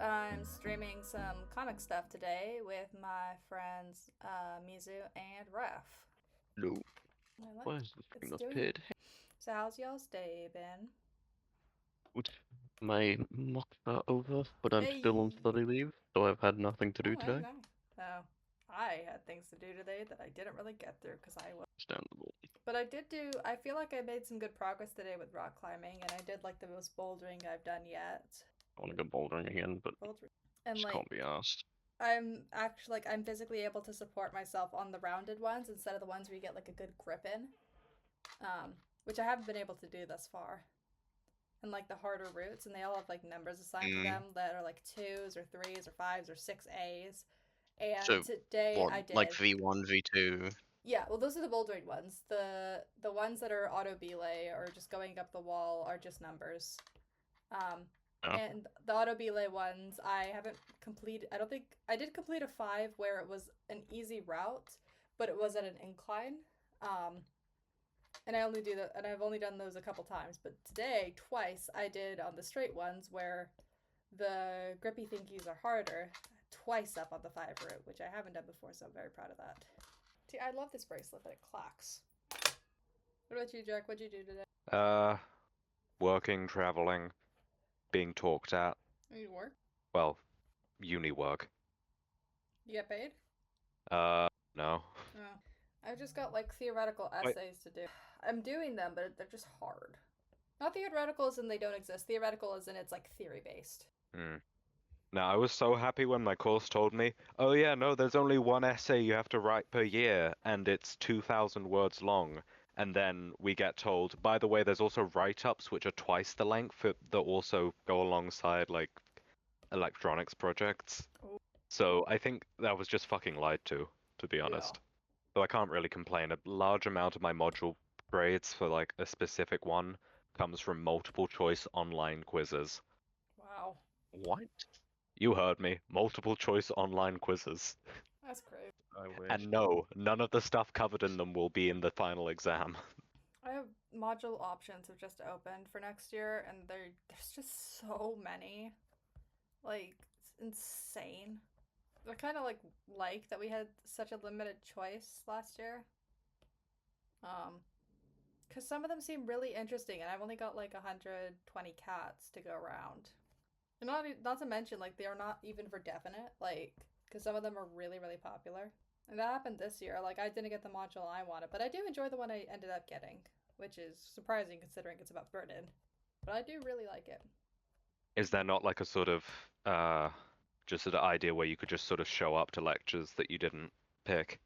I'm streaming some comic stuff today with my friends Mizu and Raf. No. I like Why is the it's thing not doing. appeared? So how's y'all's day been? Good. My mocks are over, but I'm still on Hey. study leave, so I've had nothing to do Oh, nice, today. nice. Oh, I had things to do today that I didn't really get through because I was. Understandable. But I did do. I feel like I made some good progress today with rock climbing, and I did like the most bouldering I've done yet. I want to go bouldering again, but Bouldering. And just like can't be asked. I'm physically able to support myself on the rounded ones instead of the ones where you get like a good grip in. Which I haven't been able to do thus far. And like the harder routes, and they all have like numbers assigned to them that are like twos or threes or fives or six A's. And So, today what, I like did. V1, V2? Yeah, well, those are the bouldering ones. The ones that are auto belay or just going up the wall are just numbers. Um, Oh. and the auto belay ones I haven't completed. I don't think I did complete a five where it was an easy route, but it was at an incline. Um, and I've only done those a couple times. But today, twice, I did on the straight ones where the grippy thingies are harder. Twice up on the five route, which I haven't done before, so I'm very proud of that. See, I love this bracelet, but it clacks. What about you, Jack? What'd you do today? Working, traveling, being talked at. You work? Well, uni work. You get paid? No. Oh. I've just got like theoretical Wait. essays to do. I'm doing them, but they're just hard. Not theoretical as in they don't exist. Theoretical as in it's like theory based. Now, I was so happy when my course told me, oh yeah, no, there's only one essay you have to write per year, and it's 2,000 words long. And then we get told, by the way, there's also write-ups which are twice the length that also go alongside like electronics projects. Oh. So I think that was just fucking lied to be Yeah. honest. So I can't really complain. A large amount of my module grades for like a specific one comes from multiple choice online quizzes. Wow. What? You heard me. Multiple choice online quizzes. That's great. I wish. And no, none of the stuff covered in them will be in the final exam. I have module options have just opened for next year, and there's just so many. Like, it's insane. I kind of like that we had such a limited choice last year. Because some of them seem really interesting, and I've only got like 120 cats to go around. And not to mention, like, they are not even for definite, like, because some of them are really, really popular. And that happened this year. Like, I didn't get the module I wanted, but I do enjoy the one I ended up getting, which is surprising considering it's about burden. But I do really like it. Is there not like a sort of just an idea where you could just sort of show up to lectures that you didn't pick?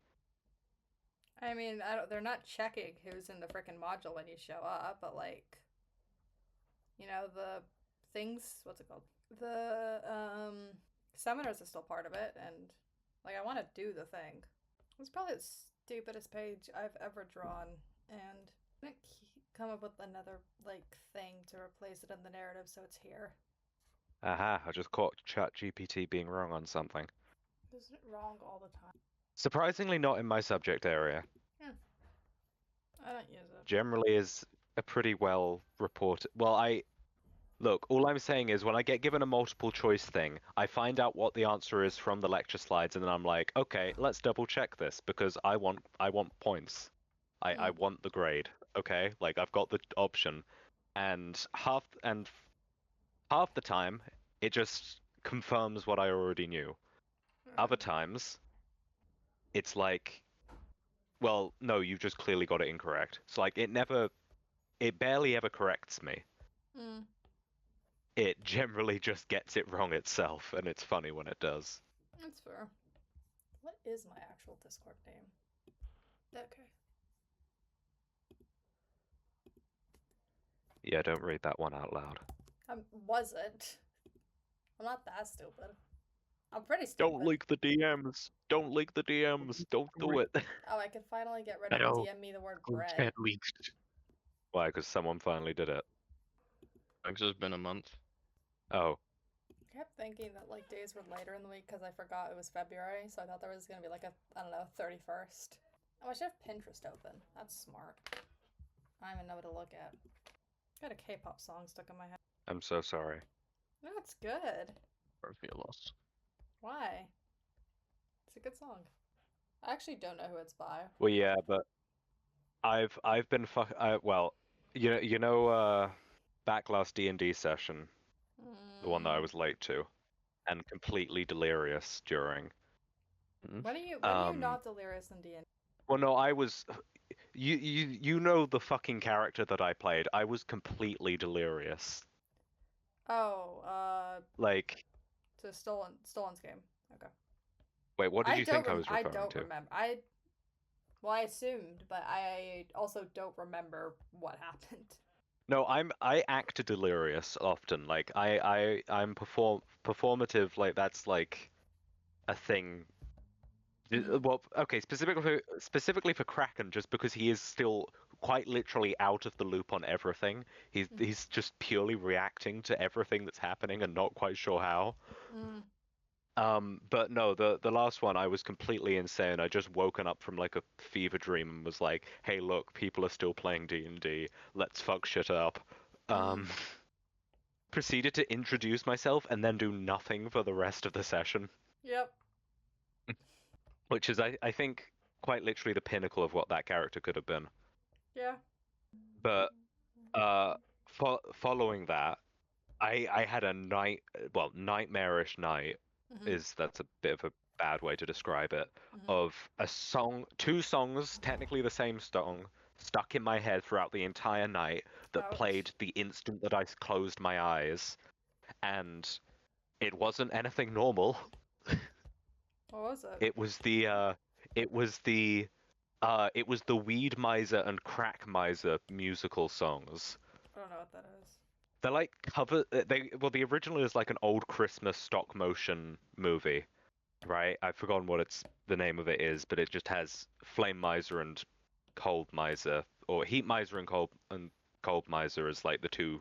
I mean, they're not checking who's in the freaking module when you show up, but like, the things, what's it called? The seminars are still part of it, and like I want to do the thing. It's probably the stupidest page I've ever drawn, and I didn't come up with another like thing to replace it in the narrative, so it's here. Aha, I just caught ChatGPT being wrong on something. Isn't it wrong all the time? Surprisingly not in my subject area. I don't use it. Generally is a pretty well reported. Well, look, all I'm saying is when I get given a multiple choice thing, I find out what the answer is from the lecture slides, and then I'm like, okay, let's double check this because I want points. I want the grade. Okay, like I've got the option, and half the time it just confirms what I already knew. Other times, it's like, well, no, you've just clearly got it incorrect. So like it barely ever corrects me. It generally just gets it wrong itself, and it's funny when it does. That's fair. What is my actual Discord name? Okay. Yeah, don't read that one out loud. I wasn't. I'm not that stupid. I'm pretty stupid. Don't leak the DMs. Don't leak the DMs. Don't do it. Oh, I can finally get rid of DM me the word bread. Get leaked. Why? Because someone finally did it. I think it's been a month. Oh. I kept thinking that like days were later in the week because I forgot it was February, so I thought there was gonna be like a, I don't know, 31st. Oh, I should have Pinterest open. That's smart. I don't even know what to look at. Got a K-pop song stuck in my head. I'm so sorry. No, it's good. Sorry for your loss. Why? It's a good song. I actually don't know who it's by. Well, yeah, but I've been well, back last D&D session, the one that I was late to, and completely delirious during. When are you not delirious in D&D? Well, no, I was. You know the fucking character that I played. I was completely delirious. Oh, Like, to Stolen's game. Okay. wait, what did you think I was I referring don't to? remember. I assumed, but I also don't remember what happened. No, I act delirious often. Like I'm performative. Like that's like a thing. Well, okay, specifically for Kraken, just because he is still quite literally out of the loop on everything. He's just purely reacting to everything that's happening and not quite sure how. But no, the last one I was completely insane. I just woken up from like a fever dream and was like, "Hey, look, people are still playing D&D. Let's fuck shit up." Proceeded to introduce myself and then do nothing for the rest of the session. Yep. Which is, I think, quite literally the pinnacle of what that character could have been. Yeah. But following that, I had a nightmarish night. That's a bit of a bad way to describe it. Of two songs, technically the same song, stuck in my head throughout the entire night that played the instant that I closed my eyes, and it wasn't anything normal. What was it? It was the Weed Miser and Crack Miser musical songs. I don't know what that is. They're like the original is like an old Christmas stop motion movie, right? I've forgotten what the name of it is, but it just has Flame Miser and Cold Miser, or Heat Miser and Cold Miser as like the two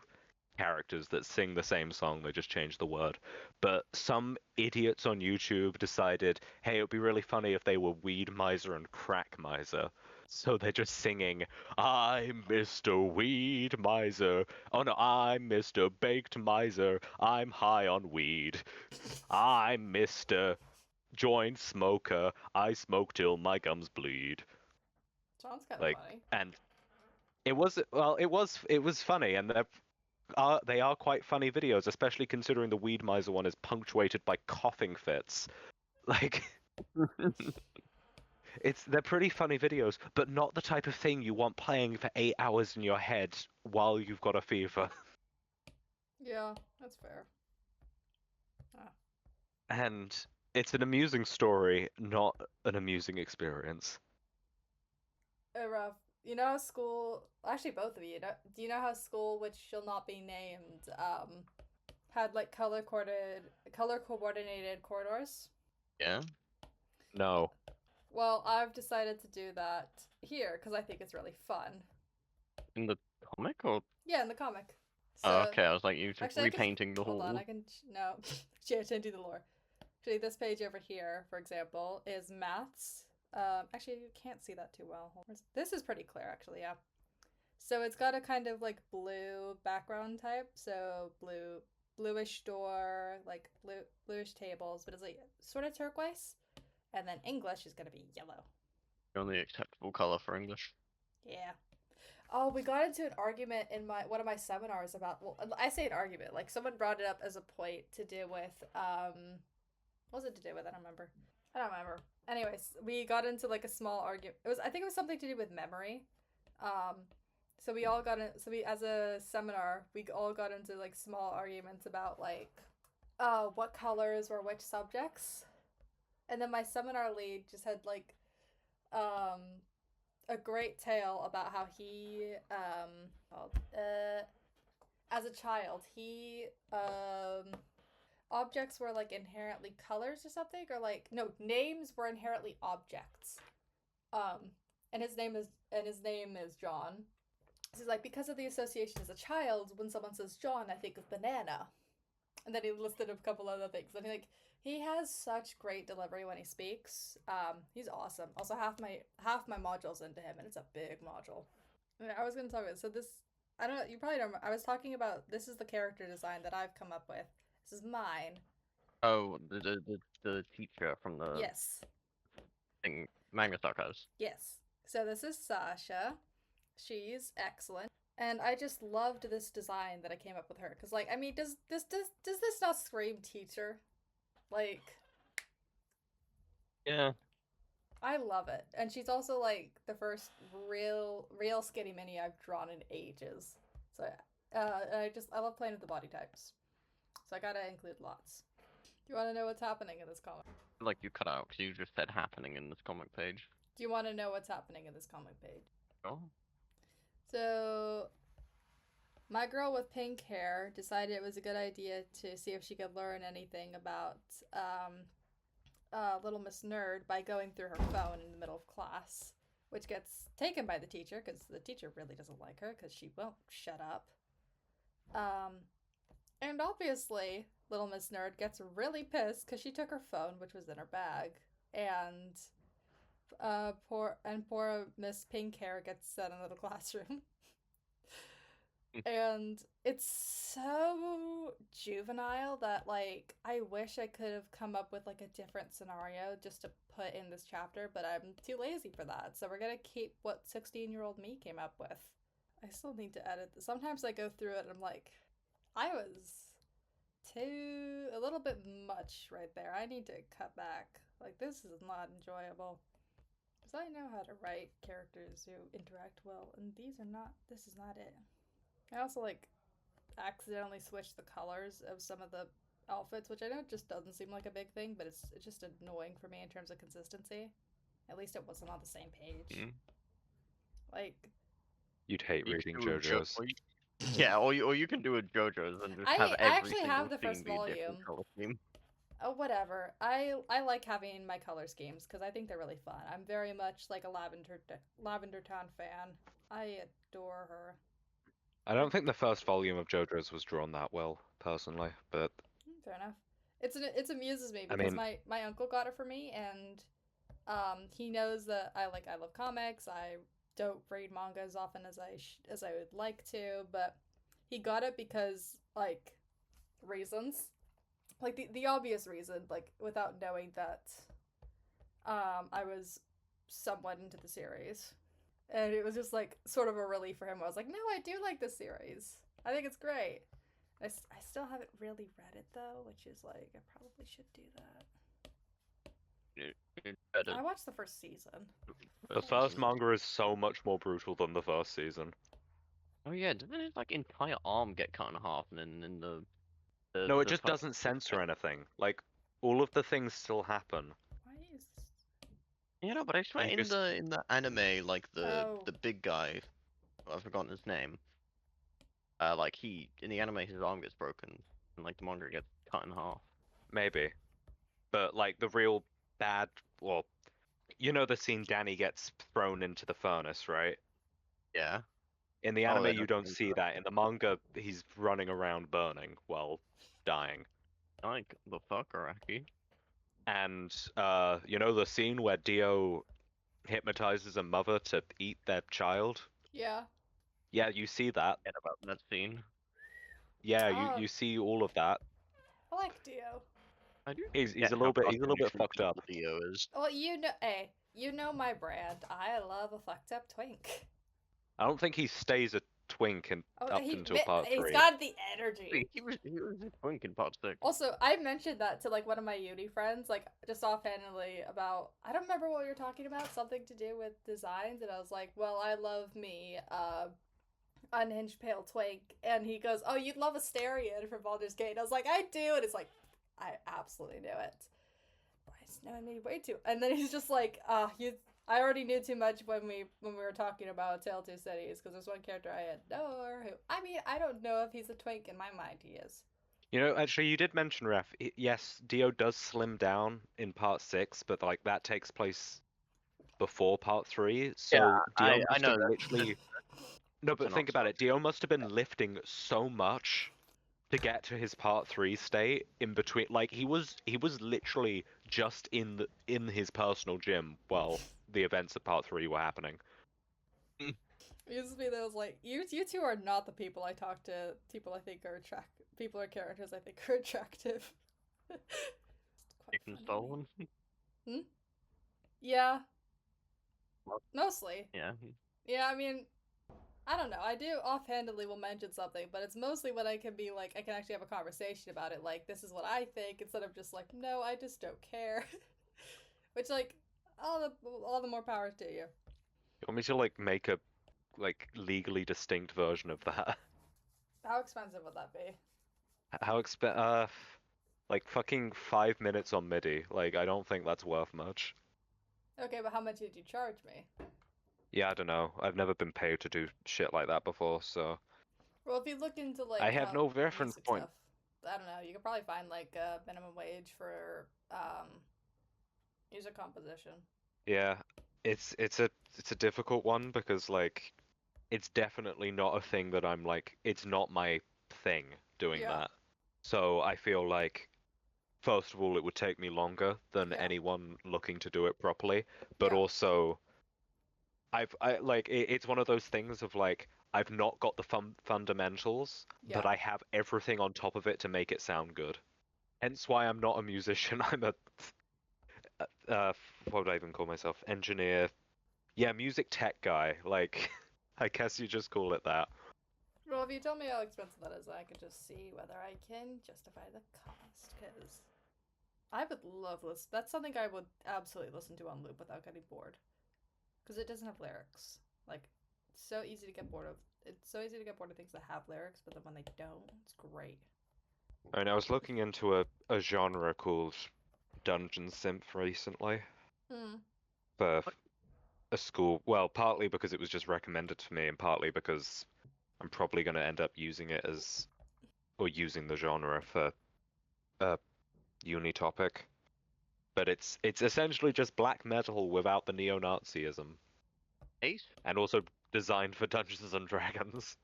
characters that sing the same song, they just change the word. But some idiots on YouTube decided, hey, it would be really funny if they were Weed Miser and Crack Miser. So they're just singing, I'm Mr. Weed Miser. Oh no, I'm Mr. Baked Miser. I'm high on weed. I'm Mr. Joint Smoker. I smoke till my gums bleed. Sounds kind of Like, funny. and it was funny, and they are quite funny videos, especially considering the Weed Miser one is punctuated by coughing fits. Like, they're pretty funny videos, but not the type of thing you want playing for 8 hours in your head while you've got a fever. Yeah, that's fair. And it's an amusing story, not an amusing experience. Hey, Raf, you know how school, actually both of you, do you know how school, which shall not be named, had like color coordinated corridors? Yeah. No. Well, I've decided to do that here because I think it's really fun. In the comic or? Yeah, in the comic. So, So, okay, I was like, you're actually, repainting the whole. Hold on, I can. No. Yeah, to do the lore. Actually, this page over here, for example, is maths. Actually, you can't see that too well. This is pretty clear, actually, yeah. So it's got a kind of like blue background type. So bluish door, like bluish tables, but it's like sort of turquoise. And then English is gonna be yellow. The only acceptable color for English. Yeah. Oh, we got into an argument in one of my seminars about, well, I say an argument, like someone brought it up as a point to do with what was it to do with? I don't remember. Anyways, we got into like a small argument. I think it was something to do with memory. So we all got in, so we, as a seminar, we all got into like small arguments about like what colors were which subjects. And then my seminar lead just had like a great tale about how he as a child he objects were like inherently colors or something, or like no, names were inherently objects. And his name is John. So he's like, because of the association as a child, when someone says John, I think of banana. And then he listed a couple other things. And he has such great delivery when he speaks. He's awesome. Also, half my module's into him, and it's a big module. I was gonna talk about so this. I don't know. You probably don't. I was talking about this is the character design that I've come up with. This is mine. Oh, the teacher from the Yes. thing Manga Sarkos. Yes. So this is Sasha. She's excellent. And I just loved this design that I came up with her. Cause like, I mean, does this not scream teacher? Like, Yeah. I love it. And she's also like the first real skinny mini I've drawn in ages. So I love playing with the body types. So I gotta include lots. Do you want to know what's happening in this comic? Like you cut out because you just said happening in this comic page. Do you want to know what's happening in this comic page? Oh. So my girl with pink hair decided it was a good idea to see if she could learn anything about Little Miss Nerd by going through her phone in the middle of class, which gets taken by the teacher because the teacher really doesn't like her because she won't shut up. And obviously, Little Miss Nerd gets really pissed because she took her phone, which was in her bag, and poor Miss Pink Hair gets sent into the classroom. And it's so juvenile that like I wish I could have come up with like a different scenario just to put in this chapter, but I'm too lazy for that. So we're gonna keep what 16-year-old me came up with. I still need to edit this. Sometimes I go through it and I'm like, I was a little bit much right there. I need to cut back. Like this is not enjoyable. Because I know how to write characters who interact well, and this is not it. I also like accidentally switched the colors of some of the outfits, which I know just doesn't seem like a big thing, but it's just annoying for me in terms of consistency. At least it wasn't on the same page. Like You'd hate You reading can do a Jojos. Yeah, or you can do a Jojos and just have I every actually single have the scene first be a different volume. color scheme. Oh, whatever. I like having my color schemes because I think they're really fun. I'm very much like a Lavender Town fan. I adore her. I don't think the first volume of Jojos was drawn that well, personally, but Fair enough. It amuses me I because mean- my uncle got it for me, and he knows that I love comics. I don't read manga as often as I would like to, but he got it because like reasons, like the obvious reason, like without knowing that I was somewhat into the series, and it was just like sort of a relief for him. I was like, no, I do like this series. I think it's great. I still haven't really read it though, which is like I probably should do that. I watched the first season. The first manga is so much more brutal than the first season. Oh yeah, doesn't his like entire arm get cut in half and then in the No, it the just first- doesn't censor anything. Like, all of the things still happen. Why is Yeah, no, but I swear You just- in the anime, like Oh. the big guy, I've forgotten his name. Like he in the anime his arm gets broken and like the manga gets cut in half. Maybe. But, like, the real bad... Well, you know the scene Danny gets thrown into the furnace, right? Yeah. In the Oh, anime, they you don't don't see that. In the manga, he's running around burning while dying. Like the fuck, Araki? And, you know the scene where Dio hypnotizes a mother to eat their child? Yeah. Yeah, you see that. Forget about that scene. Yeah, Oh. you see all of that. I like Dio. I do. He's forget a how little bit fucking fucked up. Dio is. Well, you know my brand. I love a fucked up twink. I don't think he stays a twink up until part 3. He's got the energy. He was a twink in part 6. Also, I mentioned that to like one of my uni friends, like just offhandedly about I don't remember what we were talking about, something to do with designs, and I was like, well, I love me, unhinged pale twink, and he goes, oh, you'd love Asterion from Baldur's Gate. And I was like, I do, and it's like, I absolutely knew it. But I just knowing me way too. And then he's just like, I already knew too much when we were talking about Tale Two Cities, because there's one character I adore who, I mean, I don't know if he's a twink. In my mind, he is. You know, actually, you did mention, Ref. Yes, Dio does slim down in part 6, but like that takes place before part 3. So Yeah, Dio I must know have that. literally. No, but It's think not about it. Dio must have been lifting so much to get to his part 3 state in between. Like he was literally just in his personal gym while the events of part 3 were happening. It used to be that I was like, you two are not the people I talk to. People I think are people or characters I think are attractive. Quite Chicken funny. stolen. Yeah, Well, mostly. yeah. Yeah, I mean, I don't know. I do offhandedly will mention something, but it's mostly when I can be like, I can actually have a conversation about it. Like, this is what I think, instead of just like, no, I just don't care. Which, like, all the more power to you. You want me to like make a like legally distinct version of that? How expensive would that be? How like fucking 5 minutes on MIDI. Like I don't think that's worth much. Okay, but how much did you charge me? Yeah, I don't know. I've never been paid to do shit like that before, so Well, if you look into I like have how no reference music point. stuff, I don't know. You could probably find like a minimum wage for music composition. Yeah, it's a difficult one because like it's definitely not a thing that I'm like it's not my thing doing Yeah, that. So I feel like first of all it would take me longer than yeah, anyone looking to do it properly, but yeah, also I like it's one of those things of like I've not got the fundamentals, yeah. but I have everything on top of it to make it sound good. Hence why I'm not a musician. I'm a what would I even call myself? Engineer. Yeah, music tech guy. Like I guess you just call it that. Well, if you tell me how expensive that is, I could just see whether I can justify the cost. Because I would love this. That's something I would absolutely listen to on loop without getting bored. Because it doesn't have lyrics. Like, so easy to get bored of. It's so easy to get bored of things that have lyrics, but then when they don't, it's great. I mean, I was looking into a genre called Dungeon Synth recently Hmm. for a school. Well, partly because it was just recommended to me, and partly because I'm probably going to end up using it as or using the genre for a uni topic. But it's essentially just black metal without the neo-Nazism, Ace? and also designed for Dungeons and Dragons.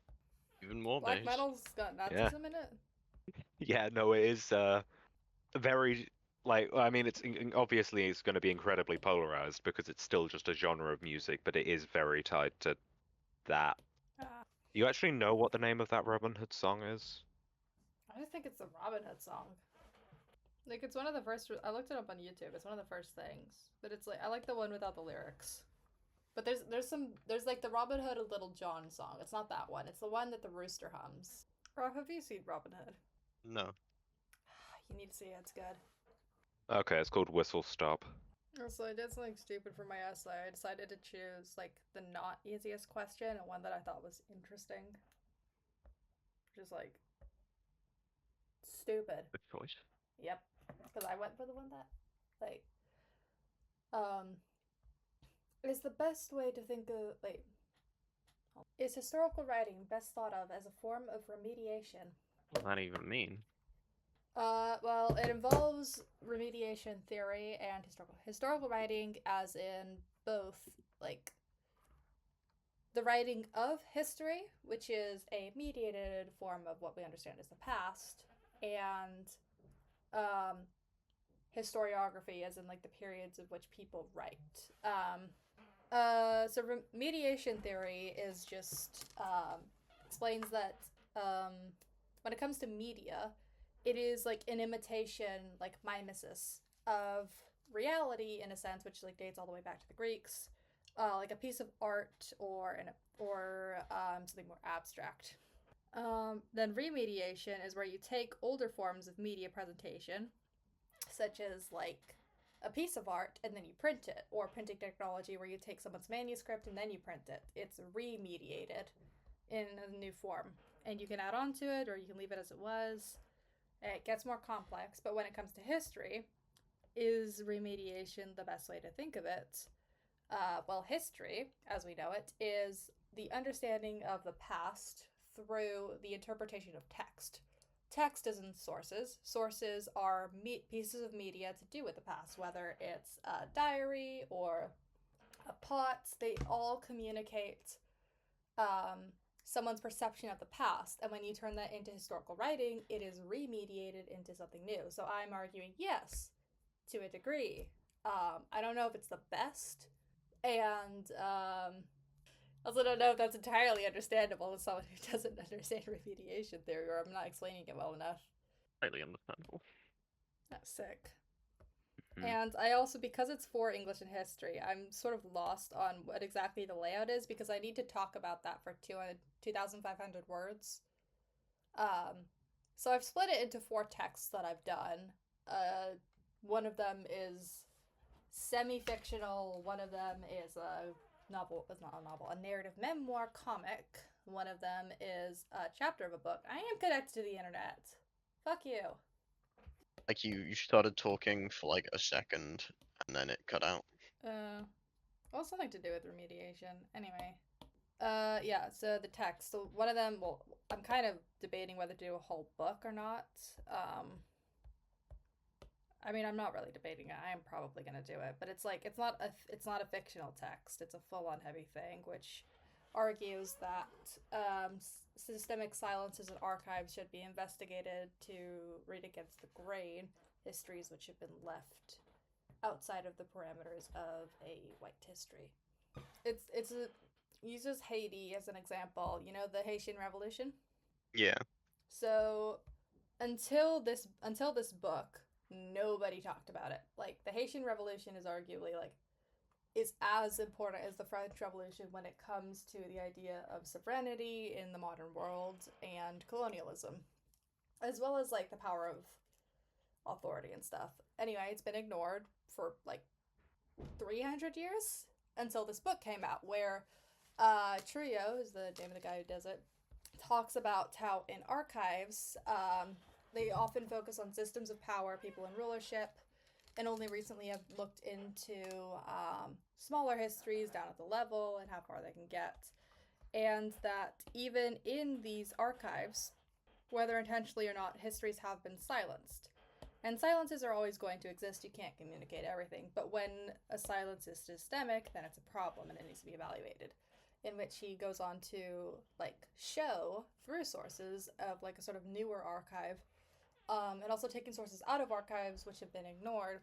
Even more Black base. metal's got Yeah, Nazism in it? yeah, no, it is very like I mean obviously it's going to be incredibly polarized because it's still just a genre of music, but it is very tied to that. Ah, You actually know what the name of that Robin Hood song is? I just think it's the Robin Hood song. Like, it's one of the first. I looked it up on YouTube. It's one of the first things. But it's like, I like the one without the lyrics. But there's like the Robin Hood and Little John song. It's not that one. It's the one that the rooster hums. Rob, have you seen Robin Hood? No. You need to see it. It's good. Okay, it's called Whistle Stop. So I did something stupid for my essay. I decided to choose like the not easiest question and one that I thought was interesting. Which is like stupid. Good choice. Yep. Because I went for the one that like um is the best way to think of like is historical writing best thought of as a form of remediation? What does that even mean? Well, it involves remediation theory and historical writing, as in both like the writing of history, which is a mediated form of what we understand as the past, and um, historiography, as in like the periods of which people write. So remediation theory is just explains that when it comes to media, it is like an imitation, like mimesis of reality in a sense, which like dates all the way back to the Greeks, like a piece of art or something more abstract. Then remediation is where you take older forms of media presentation, such as like a piece of art and then you print it, or printing technology where you take someone's manuscript and then you print it. It's remediated in a new form, and you can add on to it or you can leave it as it was. It gets more complex, but when it comes to history, is remediation the best way to think of it? Well, history, as we know it, is the understanding of the past through the interpretation of text. Text isn't sources. Sources are pieces of media to do with the past, whether it's a diary or a pot. They all communicate someone's perception of the past. And when you turn that into historical writing, it is remediated into something new. So I'm arguing yes, to a degree. I don't know if it's the best, and also don't know if that's entirely understandable as someone who doesn't understand remediation theory, or I'm not explaining it well enough. Slightly understandable. That's sick. Mhm. And I also, because it's for English and history, I'm sort of lost on what exactly the layout is because I need to talk about that for 2,500 words. Um, so I've split it into 4 texts that I've done. One of them is semi-fictional. One of them is a novel. It's not a novel. A narrative memoir comic. One of them is a chapter of a book. I am connected to the internet. Fuck you. Like you started talking for like a second and then it cut out. Well, something to do with remediation. Anyway. Yeah, so the text. So one of them, well, I'm kind of debating whether to do a whole book or not. I mean, I'm not really debating it. I am probably gonna do it, but it's like it's not a fictional text. It's a full-on heavy thing, which argues that systemic silences and archives should be investigated to read against the grain histories which have been left outside of the parameters of a white history. It's a uses Haiti as an example. You know the Haitian Revolution. Yeah. So until this book, nobody talked about it. Like the Haitian Revolution is arguably like is as important as the French Revolution when it comes to the idea of sovereignty in the modern world and colonialism, as well as like the power of authority and stuff. Anyway, it's been ignored for like 300 years until this book came out where Trio is the name of the guy who does it, talks about how in archives, they often focus on systems of power, people in rulership, and only recently have looked into smaller histories down at the level and how far they can get. And that even in these archives, whether intentionally or not, histories have been silenced. And silences are always going to exist. You can't communicate everything. But when a silence is systemic, then it's a problem and it needs to be evaluated. In which he goes on to like show through sources of like a sort of newer archive, and also taking sources out of archives which have been ignored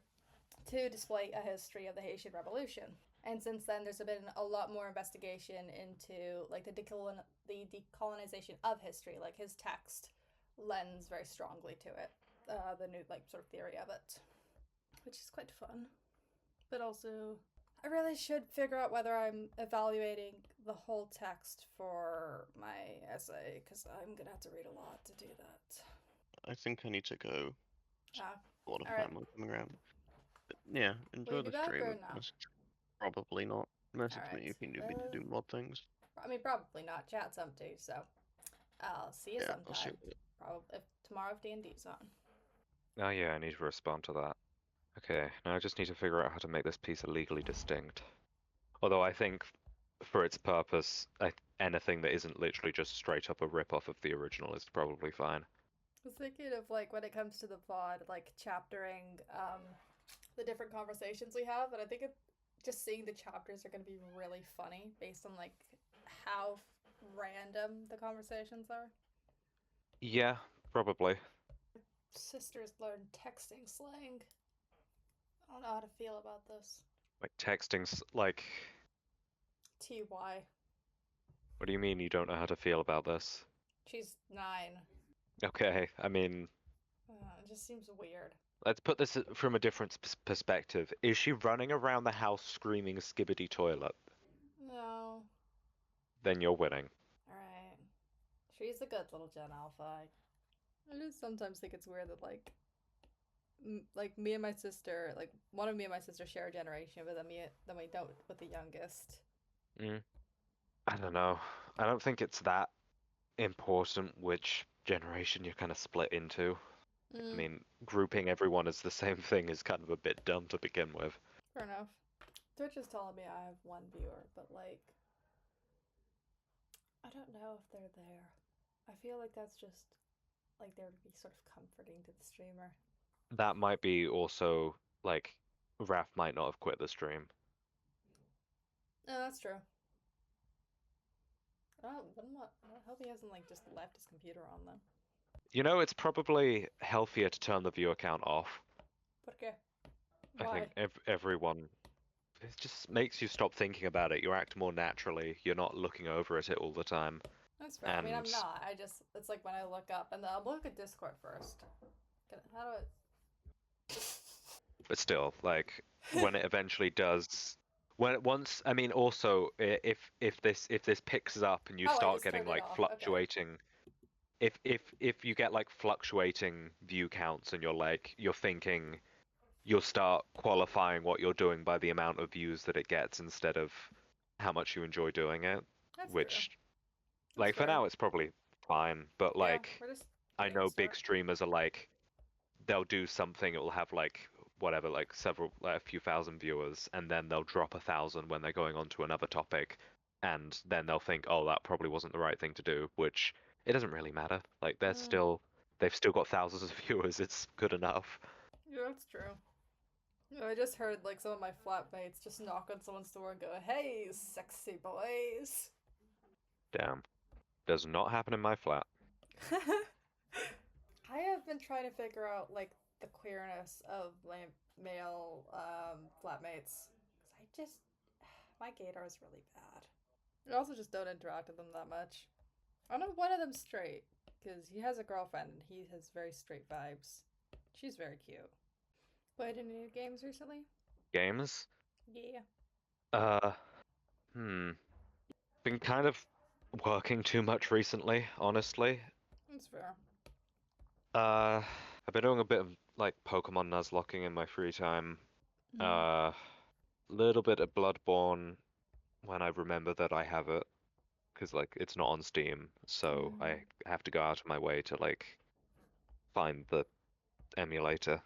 to display a history of the Haitian Revolution. And since then, there's been a lot more investigation into like the decolonization of history. Like his text lends very strongly to it, the new like sort of theory of it, which is quite fun. But also, I really should figure out whether I'm evaluating the whole text for my essay because I'm gonna have to read a lot to do that. I think I need to go. Ah, A lot of all right. family coming around. But yeah, Will you enjoy be the back stream. or no? Probably not. All Message me right. if you need me to do more things. I mean, probably not. Chat's empty, so I'll see you Yeah, I'll see sometime. you later. Probably if tomorrow if D&D's on. Oh yeah, I need to respond to that. Okay, now I just need to figure out how to make this piece legally distinct. Although I think, for its purpose, anything that isn't literally just straight up a rip-off of the original is probably fine. I was thinking of like when it comes to the VOD, like chaptering the different conversations we have, and I think just seeing the chapters are going to be really funny based on like how random the conversations are. Yeah, probably. Sisters learn texting slang. I don't know how to feel about this. Like texting, like, TY. what do you mean you don't know how to feel about this? She's 9. Okay, I mean, It just seems weird. let's put this from a different perspective. Is she running around the house screaming "skibbity toilet"? No. Then you're winning. Alright. She's a good little Gen Alpha. I just sometimes think it's weird that like me and my sister, like one of me and my sister share a generation, but then we don't with the youngest. I don't know. I don't think it's that important which generation you're kind of split into. I mean, grouping everyone as the same thing is kind of a bit dumb to begin with. Fair enough. Twitch is telling me I have one viewer, but like, I don't know if they're there. I feel like that's just like there to be sort of comforting to the streamer. That might be also like Raf might not have quit the stream. No, that's true. Oh, but I hope he hasn't like just left his computer on then. You know, it's probably healthier to turn the viewer count off. ¿Por qué? I Why? think everyone. It just makes you stop thinking about it. You act more naturally. You're not looking over at it all the time. That's fair. I mean, I'm not. I just it's like when I look up and I'll look at Discord first. How do I? but still, like when it eventually does, I mean, also if this picks up and you Oh, I start just getting turned it like off. Okay. fluctuating, if you get like fluctuating view counts and you're thinking you'll start qualifying what you're doing by the amount of views that it gets instead of how much you enjoy doing it, That's true. which That's like for fair. now it's probably fine, but Yeah, like we're just I getting a know big start. streamers are like they'll do something, it will have like whatever, like a few thousand viewers, and then they'll drop 1,000 when they're going on to another topic, and then they'll think, oh, that probably wasn't the right thing to do, which it doesn't really matter. Like they've still got thousands of viewers. It's good enough. Yeah, that's true. I just heard like some of my flatmates just knock on someone's door and go, "Hey, sexy boys." Damn, does not happen in my flat. I have been trying to figure out like the queerness of my male flatmates because I just my gaydar is really bad. I also just don't interact with them that much. I know one of them's straight because he has a girlfriend and he has very straight vibes. She's very cute. Played any new games recently? Games? Yeah. Uh, hmm. Been kind of working too much recently, honestly. That's fair. I've been doing a bit of like Pokemon Nuzlocking in my free time. Uh, little bit of Bloodborne when I remember that I have it, because like it's not on Steam, so I have to go out of my way to like find the emulator.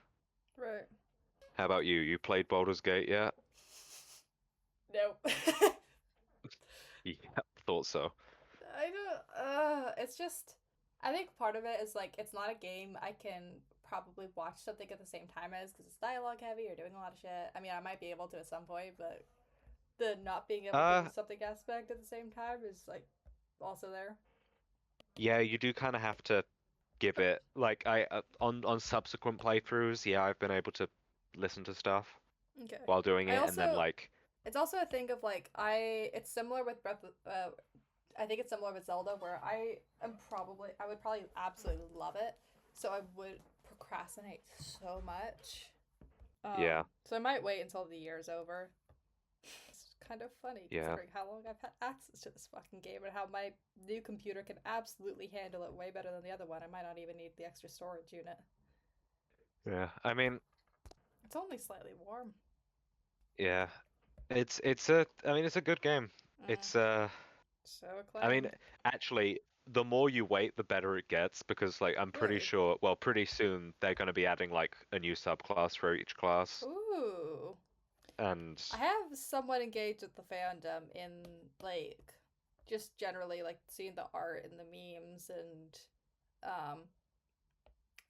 Right. How about you? You played Baldur's Gate yet? Nope. Yeah, thought so. I don't. It's just. I think part of it is like it's not a game I can probably watch something at the same time as because it's dialogue heavy or doing a lot of shit. I mean, I might be able to at some point, but the not being able to do something aspect at the same time is like also there. Yeah, you do kind of have to give it like I on subsequent playthroughs. Yeah, I've been able to listen to stuff Okay. while doing I it, and then also. like It's also a thing of like It's similar with Breath. I think it's similar with Zelda, where I would probably absolutely love it, so I would procrastinate so much. yeah, So I might wait until the year's over. It's kind of funny yeah. considering how long I've had access to this fucking game and how my new computer can absolutely handle it way better than the other one. I might not even need the extra storage unit. Yeah, I mean, It's only slightly warm. yeah, it's it's a good game. It's So I mean, acclaimed. actually, the more you wait, the better it gets because like I'm pretty Really? sure, well, pretty soon they're going to be adding like a new subclass for each class, Ooh. and I have somewhat engaged with the fandom in like just generally like seeing the art and the memes and um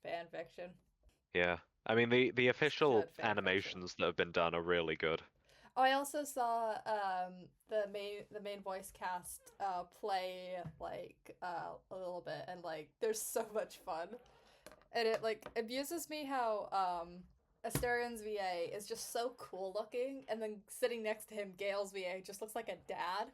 fan fiction. yeah, I mean the It's official good fan fiction. animations that have been done are really good. Oh, I also saw the main voice cast play like a little bit and like there's so much fun. And it like amuses me how Asterian's VA is just so cool looking and then sitting next to him Gale's VA just looks like a dad.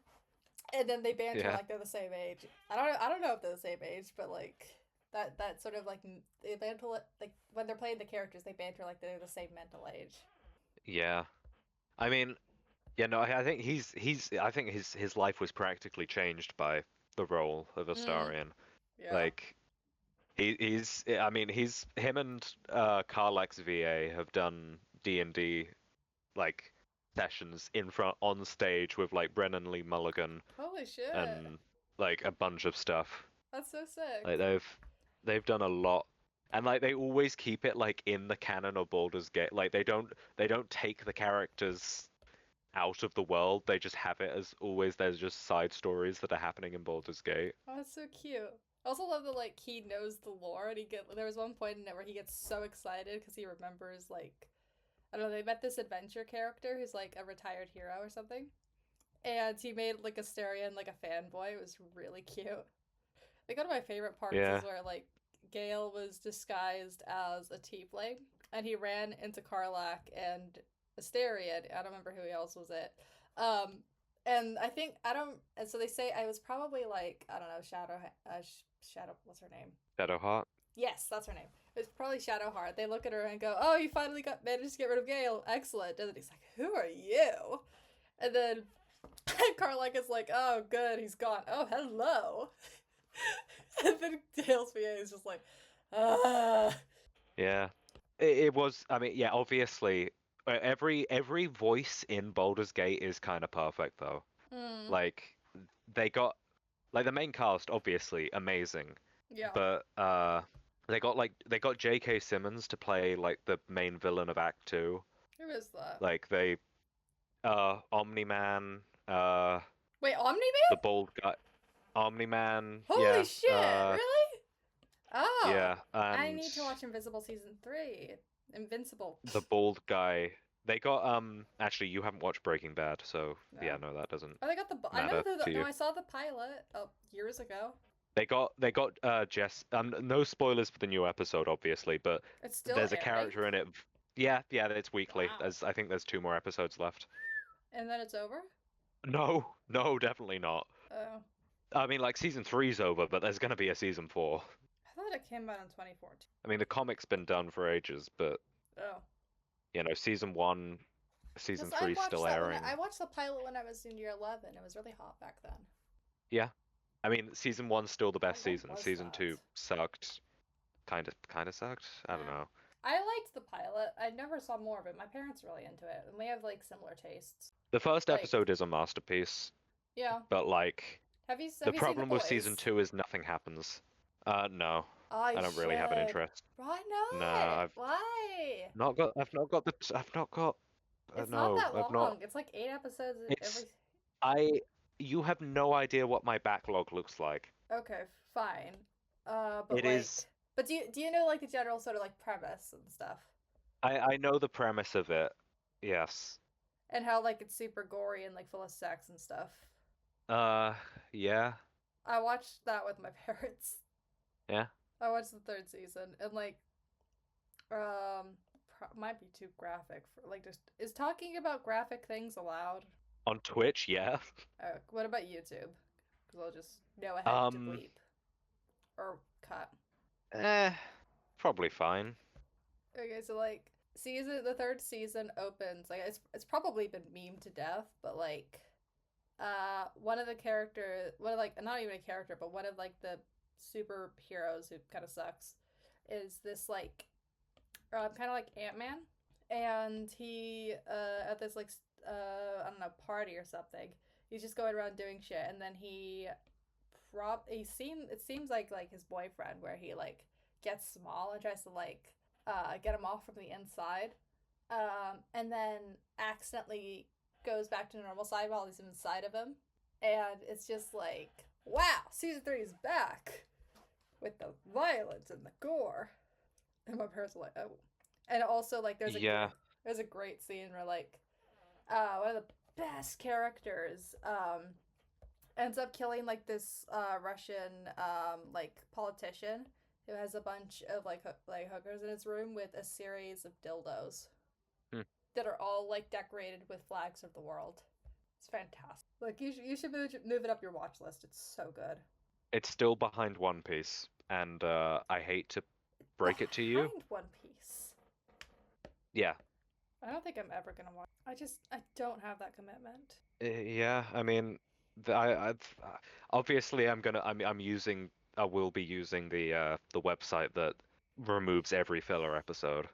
And then they banter Yeah, like they're the same age. I don't know if they're the same age, but like that sort of like they banter like when they're playing the characters they banter like they're the same mental age. yeah. I mean, yeah, no, I think I think his life was practically changed by the role of Mm, Astarion. yeah. Like I mean he's him and Karlak's VA have done D&D like sessions in front on stage with like Brennan Lee Mulligan Holy shit. and like a bunch of stuff. That's so sick. Like they've done a lot. And like they always keep it like in the canon of Baldur's Gate. Like they don't take the characters out of the world. They just have it as always there's just side stories that are happening in Baldur's Gate. Oh, that's so cute. I also love that like he knows the lore and there was one point in it where he gets so excited because he remembers like I don't know, they met this adventure character who's like a retired hero or something. And he made like Asterion like a fanboy. It was really cute. I think one of my favorite parts Yeah. is where like Gale was disguised as a tiefling and he ran into Karlak and Asterion. I don't remember who else was it. And I think I don't. And so they say I was probably like I don't know Shadow. Shadow. What's her name? Shadowheart. Yes, that's her name. It's probably Shadowheart. They look at her and go, "Oh, you finally managed to get rid of Gale. Excellent." And then he's like, "Who are you?" And then Karlach is like, "Oh, good, he's gone. Oh, hello." And then Dale's VA is just like, "Ah." Yeah. It was. I mean, yeah. Obviously, every voice in Baldur's Gate is kind of perfect though. Mm, Like they got like the main cast, obviously amazing, yeah. but they got J.K. Simmons to play like the main villain of Act 2. Who is that? Like they Omni-Man, Wait, Omni the Man? bald guy, Omni-Man, Holy yeah, shit! Really? Oh, yeah, I and need to watch Invisible season 3. Invincible. the bald guy. They got actually you haven't watched Breaking Bad, so yeah, No. no, that doesn't Oh, they got the. I know matter to No, you. I saw the pilot years ago. They got Jess. No spoilers for the new episode, obviously, but It's still there's a airing. character in it. Yeah, yeah, it's weekly. Wow. I think there's 2 more episodes left. And then it's over. No, no, definitely not. Oh, I mean, like season 3's over, but there's gonna be a season 4. I thought it came out in 2014. I mean, the comic's been done for ages, but Oh, you know, season 1, season because I 3's watched still that airing. I watched the pilot when I was in year 11. It was really hot back then. Yeah, I mean, season 1's still the best When season. was Season that? 2 sucked. Kind of sucked. I don't Yeah. know. I liked the pilot. I never saw more of it. My parents are really into it, and we have like similar tastes. The first Like- episode is a masterpiece, Yeah. but like Have you? the Have you problem seen the with season Boys? 2 is nothing happens. No, Oh, I don't really have an interest. Why not? No, I've Why? not got. I've not got the. I've not got. It's not No, that I've long. not. It's like 8 episodes It's. every. You have no idea what my backlog looks like. Okay, fine. But It like, is. but do you know like the general sort of like premise and stuff, I know the premise of it. Yes. and how like it's super gory and like full of sex and stuff? Yeah. I watched that with my parents. Yeah. I watched the 3rd season, and like, might be too graphic for like just is talking about graphic things allowed? On Twitch, yeah. What about YouTube? Because I'll just know ahead to bleep or cut. Probably fine. Okay, so like the 3rd season opens like it's probably been memed to death, but like one of the characters, one of like not even a character, but one of like the superheroes who kind of sucks is this like kind of like Ant-Man, and he at this like I don't know, party or something. He's just going around doing shit, and then it seems like his boyfriend, where he like gets small and tries to like get him off from the inside, and then accidentally goes back to the normal side while he's inside of him, and it's just like, wow, season 3 is back with the violence and the gore, and my parents are like, oh, and also like there's a great scene where like one of the best characters ends up killing like this Russian like politician who has a bunch of like hookers in his room with a series of dildos that are all like decorated with flags of the world. It's fantastic. Like you should move it up your watch list. It's so good. It's still behind One Piece, and I hate to break it to you. Behind One Piece. Yeah. I don't think I'm ever gonna watch. I don't have that commitment. Yeah, I mean, obviously I will be using the website that removes every filler episode.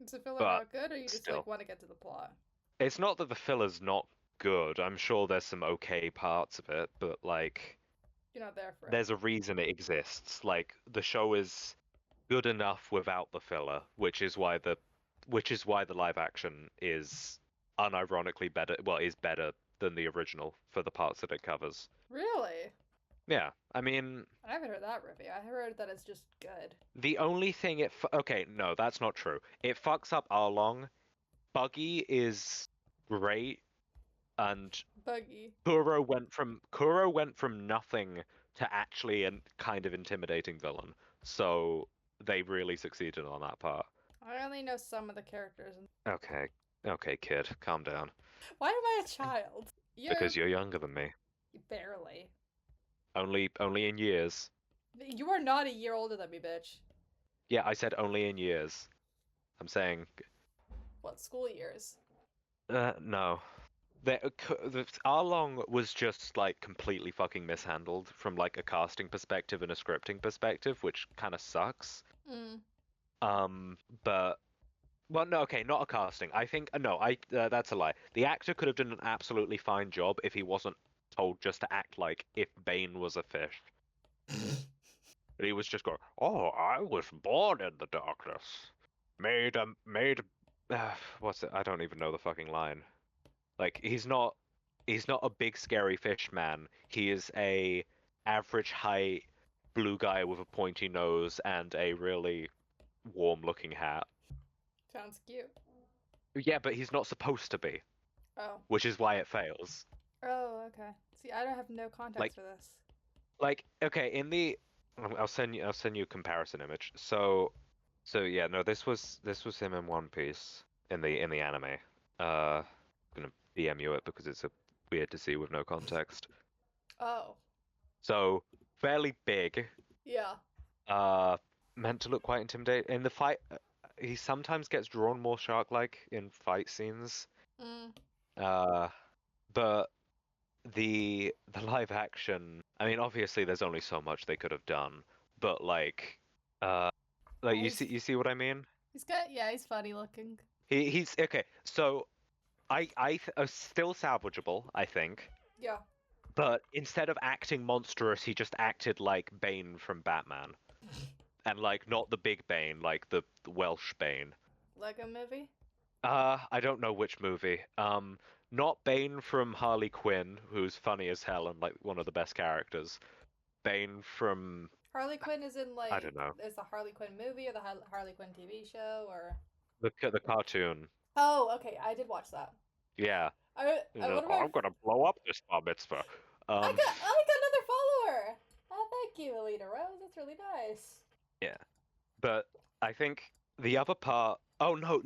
Is the filler But not good, or you just still. like want to get to the plot? It's not that the filler's not good. I'm sure there's some okay parts of it, but like You're not there for it. there's a reason it exists. Like the show is good enough without the filler, which is why the live action is unironically better. Well, is better than the original for the parts that it covers. Really? Yeah, I mean, I haven't heard that review. I heard that it's just good. the only thing okay, no, that's not true. It fucks up Arlong. Buggy is great, and Buggy. Kuro went from nothing to actually a kind of intimidating villain. So they really succeeded on that part. I only know some of the characters. Okay, kid, calm down. Why am I a child? Because you're younger than me. Barely. Only in years. You are not a year older than me, bitch. Yeah, I said only in years. I'm saying, What, school years? no. Arlong was just like completely fucking mishandled from like a casting perspective and a scripting perspective, which kind of sucks. Mm. But well, no, okay, not a casting. I think no, that's a lie. The actor could have done an absolutely fine job if he wasn't told just to act like if Bane was a fish. But he was just going, "Oh, I was born in the darkness, made what's it? I don't even know the fucking line. Like he's not a big scary fish man. He is a average height blue guy with a pointy nose and a really warm looking hat. Sounds cute. Yeah, but he's not supposed to be, Oh. which is why it fails. Oh, okay. See, I don't have no context Like for this. okay, I'll send you a comparison image. So yeah, no, this was him in One Piece in the anime. I'm gonna DM you it because it's weird to see with no context. Oh. So fairly big, Yeah. uh, meant to look quite intimidating. In the fight, he sometimes gets drawn more shark-like in fight scenes. Mm. Uh, but the live action, I mean, obviously there's only so much they could have done, but uh, like He's you see what I mean? he's funny looking. He's okay. So still salvageable, I think. Yeah. But instead of acting monstrous, he just acted like Bane from Batman. And like not the big Bane, like the Welsh Bane. Lego movie? I don't know which movie. Not Bane from Harley Quinn, who's funny as hell and like one of the best characters. Bane from Harley Quinn is in I don't know is the Harley Quinn movie or the Harley Quinn TV show or? the cartoon. Oh, okay. I did watch that. Yeah, One of our I'm gonna blow up this bar mitzvah. I got another follower. Oh, thank you, Alita Rose. That's really nice. Yeah, but I think the other part. Oh no.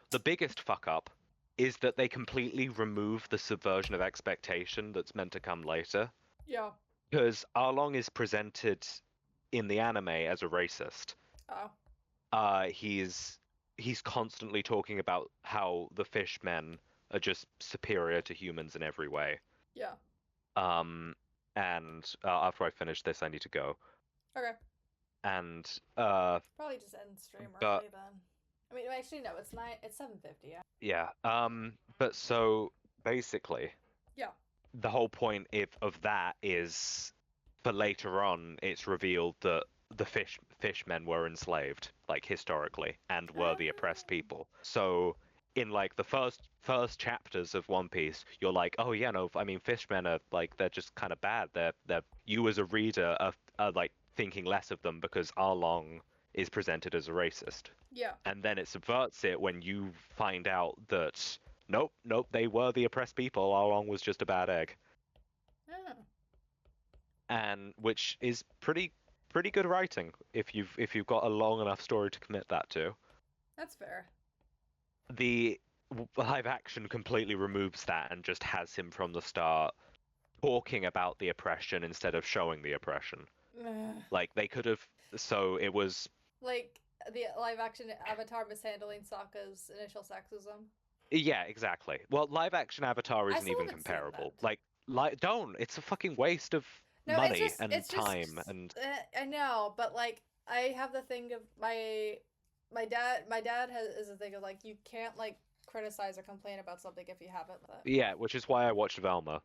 The biggest fuck up is that they completely remove the subversion of expectation that's meant to come later. Yeah. Because Arlong is presented in the anime as a racist. Oh. He's constantly talking about how the fishmen are just superior to humans in every way. Yeah. And after I finish this, I need to go. Okay. And Probably just end the stream but- early then. I mean, actually, no. It's 7:50. yeah. But so basically, Yeah. the whole point of that is for later on, it's revealed that the fishmen were enslaved, like historically, and were the oppressed people. So in like the first chapters of One Piece, you're like, oh yeah, no, I mean fishmen are like they're just kind of bad. They're you as a reader are like thinking less of them because Arlong is presented as a racist. Yeah. And then it subverts it when you find out that nope, they were the oppressed people. Arlong was just a bad egg. Oh. And which is pretty good writing if you've got a long enough story to commit that to. That's fair. The live action completely removes that and just has him from the start talking about the oppression instead of showing the oppression. Like they could have. So it was like the live action Avatar mishandling Sokka's initial sexism. Yeah, exactly. Well, live action Avatar isn't still even haven't seen comparable. that. Like don't. It's a fucking waste of No, money it's and time and I know, but like I have the thing of my dad is a thing of like you can't like criticize or complain about something if you haven't. yeah, which is why I watched Velma.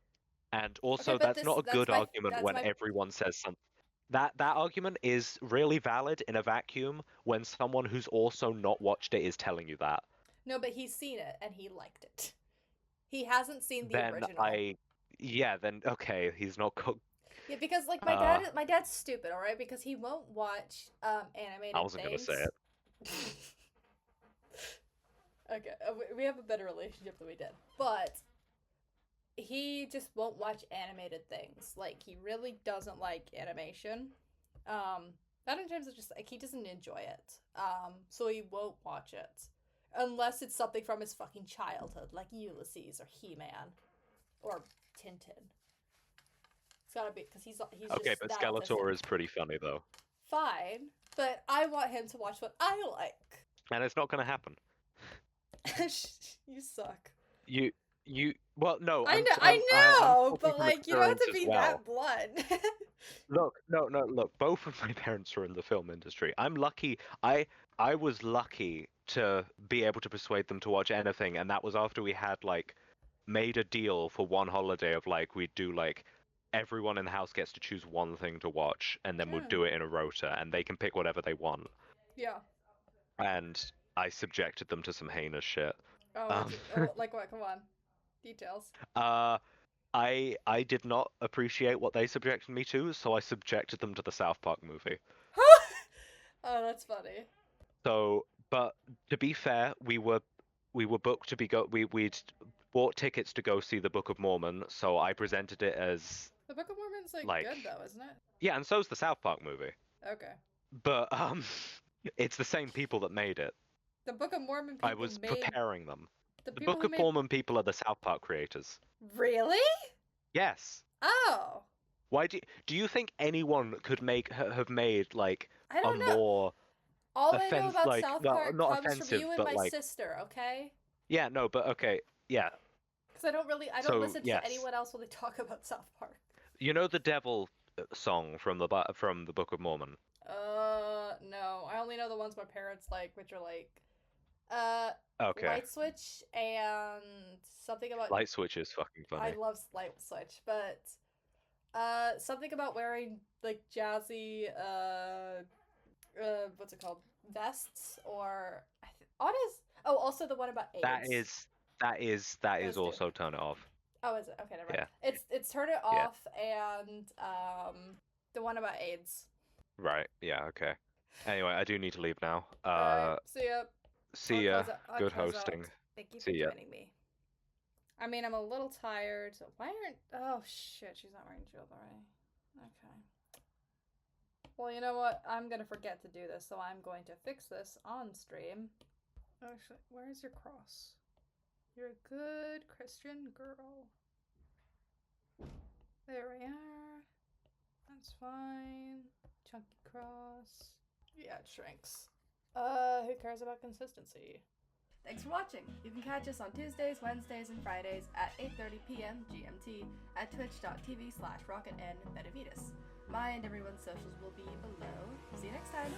And also, Okay, but that's not a good argument when everyone says something. That argument is really valid in a vacuum when someone who's also not watched it is telling you that. No, but he's seen it and he liked it. He hasn't seen the original. Then okay, he's not. Yeah, because like my dad's stupid, all right, because he won't watch animated. I wasn't gonna say it. Okay, we have a better relationship than we did, but he just won't watch animated things. Like he really doesn't like animation. Not in terms of just like he doesn't enjoy it. So he won't watch it unless it's something from his fucking childhood, like Ulysses or He-Man or Tintin. It's gotta be because he's okay, just but that Skeletor autistic. is pretty funny though. Fine, but I want him to watch what I like. And it's not going to happen. You suck. Well, no, I know, I'm know, talking but from like you don't have experience to as be well. that blunt. Look, no, look, both of my parents are in the film industry. I'm lucky. I was lucky to be able to persuade them to watch anything, and that was after we had like made a deal for one holiday of like we'd do like everyone in the house gets to choose one thing to watch, and then we'll do it in a rota, and they can pick whatever they want. Yeah. And I subjected them to some heinous shit. Oh, like what? Come on, details. I did not appreciate what they subjected me to, so I subjected them to the South Park movie. Oh, that's funny. So, but to be fair, we were booked to we'd bought tickets to go see the Book of Mormon, so I presented it as The Book of Mormon's like good though, isn't it? yeah, and so's the South Park movie. Okay. But it's the same people that made it. The Book of Mormon people I was made preparing them. the The people Book who of made. Mormon people are the South Park creators. Really? Yes. Oh. Why do you think anyone could have made like I a don't know. more All I know about like South well, Park not comes from offensive, you and but my like sister, okay? yeah, no, but okay, yeah. Because I don't So listen to yes, anyone else when they talk about South Park. you know the devil song from the Book of Mormon. No. I only know the ones my parents like, which are like, Okay, Light Switch and something about. Light Switch is fucking I funny. love Light Switch, but something about wearing like jazzy what's it called, vests or honest. Oh, also the one about AIDS. That is Those two. also Turn It Off. Oh, is it? Okay, never mind. Yeah. It's Turn It Yeah. Off and the one about AIDS. Right. Yeah. Okay. Anyway, I do need to leave now. Alright, see ya. See ya. I'll Good close hosting. out. Thank you for See ya. joining me. I mean, I'm a little tired. Why aren't... Oh, shit. She's not wearing jewelry. Okay. Well, you know what? I'm gonna forget to do this, so I'm going to fix this on stream. Actually, where's your cross? You're a good Christian girl. There we are. That's fine. Chunky cross. Yeah, it shrinks. Who cares about consistency? Thanks for watching. You can catch us on Tuesdays, Wednesdays, and Fridays at 8:30 p.m. GMT at twitch.tv/rocketnbenavides. My and everyone's socials will be below. See you next time.